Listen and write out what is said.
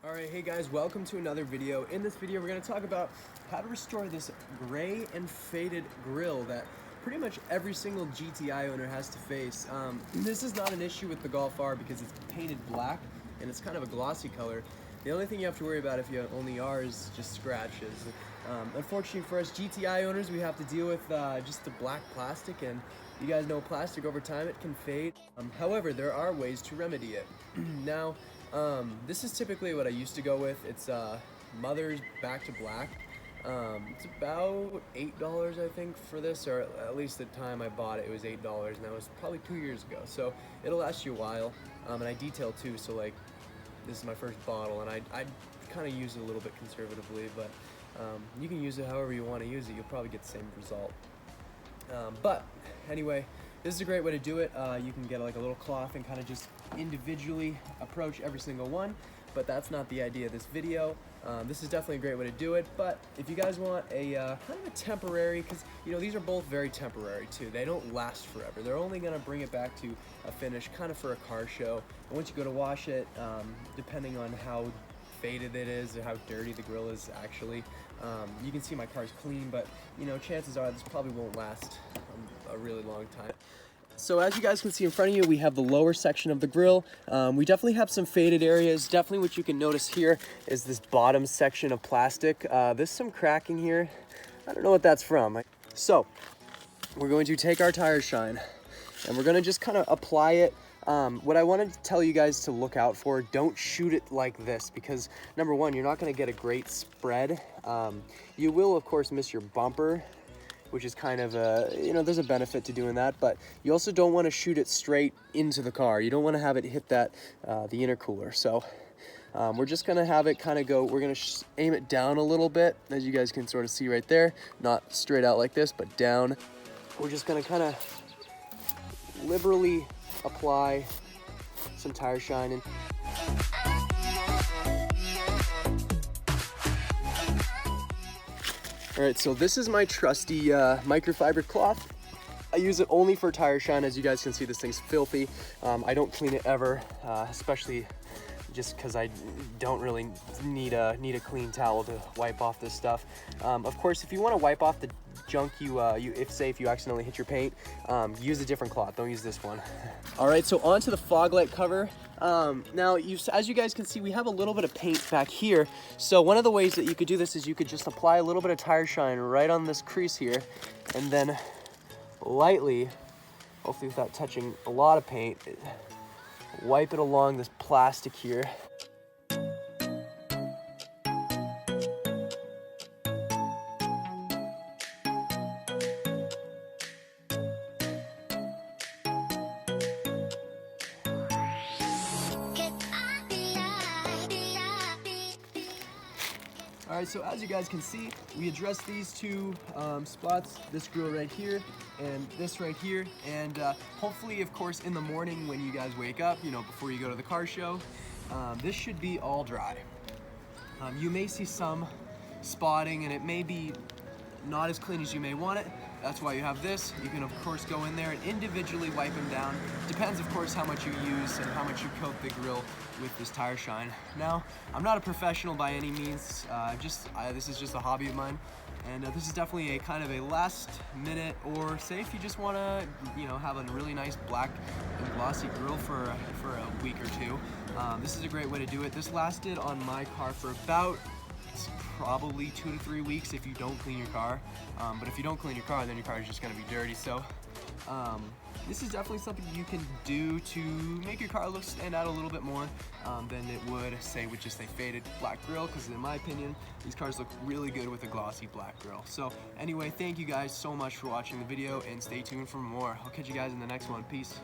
Alright, hey guys, welcome to another video. In this video, we're going to talk about how to restore this gray and faded grille that pretty much every single GTI owner has to face. This is not an issue with the Golf R because it's painted black and it's kind of a glossy color. The only thing you have to worry about if you only are is just scratches. Unfortunately for us GTI owners, we have to deal with just the black plastic, and you guys know plastic over time it can fade. However, there are ways to remedy it. Now, this is typically what I used to go with. It's Mother's Back to Black. It's about $8 I think for this, or at least the time I bought it, it was $8, and that was probably 2 years ago. So it'll last you a while, and I detail too, so like this is my first bottle, and I kind of use it a little bit conservatively, but you can use it however you want to use it. You'll probably get the same result. But anyway, this is a great way to do it. You can get like a little cloth and kind of just individually approach every single one, but that's not the idea of this video. This is definitely a great way to do it, but if you guys want a kind of a temporary, because you know these are both very temporary too, they don't last forever. They're only going to bring it back to a finish kind of for a car show, and once you go to wash it, depending on how faded it is or how dirty the grill is actually, you can see my car's clean, but you know, chances are this probably won't last a really long time. So as you guys can see in front of you, we have the lower section of the grill. We definitely have some faded areas. Definitely what you can notice here is this bottom section of plastic. There's some cracking here. I don't know what that's from. So we're going to take our tire shine and we're going to just kind of apply it. What I wanted to tell you guys to look out for, don't shoot it like this, because number one, you're not going to get a great spread. You will of course miss your bumper, which is kind of a, you know, there's a benefit to doing that, but you also don't want to shoot it straight into the car. You don't want to have it hit that, the intercooler. So we're just going to have it kind of go, we're going to aim it down a little bit, as you guys can sort of see right there, not straight out like this, but down. We're just going to kind of liberally apply some tire shine in. All right, so this is my trusty microfiber cloth. I use it only for tire shine. As you guys can see, this thing's filthy. I don't clean it ever, especially just because I don't really need a clean towel to wipe off this stuff. Of course, if you want to wipe off the junk if you accidentally hit your paint, use a different cloth. Don't use this one. All right, so onto the fog light cover. Now, as you guys can see, we have a little bit of paint back here. So one of the ways that you could do this is you could just apply a little bit of tire shine right on this crease here, and then lightly, hopefully without touching a lot of paint, wipe it along this plastic here. All right, so as you guys can see, we addressed these two spots, this grill right here and this right here, and hopefully, of course, in the morning when you guys wake up, you know, before you go to the car show, this should be all dry. You may see some spotting, and it may be not as clean as you may want it. That's why you have this. You can, of course, go in there and individually wipe them down. Depends, of course, how much you use and how much you coat the grill with this tire shine. Now, I'm not a professional by any means. This is just a hobby of mine, and this is definitely a kind of a last minute, or say if you just want to, you know, have a really nice black and glossy grill for a week or two. This is a great way to do it. This lasted on my car for about probably 2 to 3 weeks if you don't clean your car. But if you don't clean your car, then your car is just going to be dirty. So this is definitely something you can do to make your car look stand out a little bit more than it would, say, with just a faded black grill, because in my opinion, these cars look really good with a glossy black grill. So anyway, thank you guys so much for watching the video, and stay tuned for more. I'll catch you guys in the next one. Peace.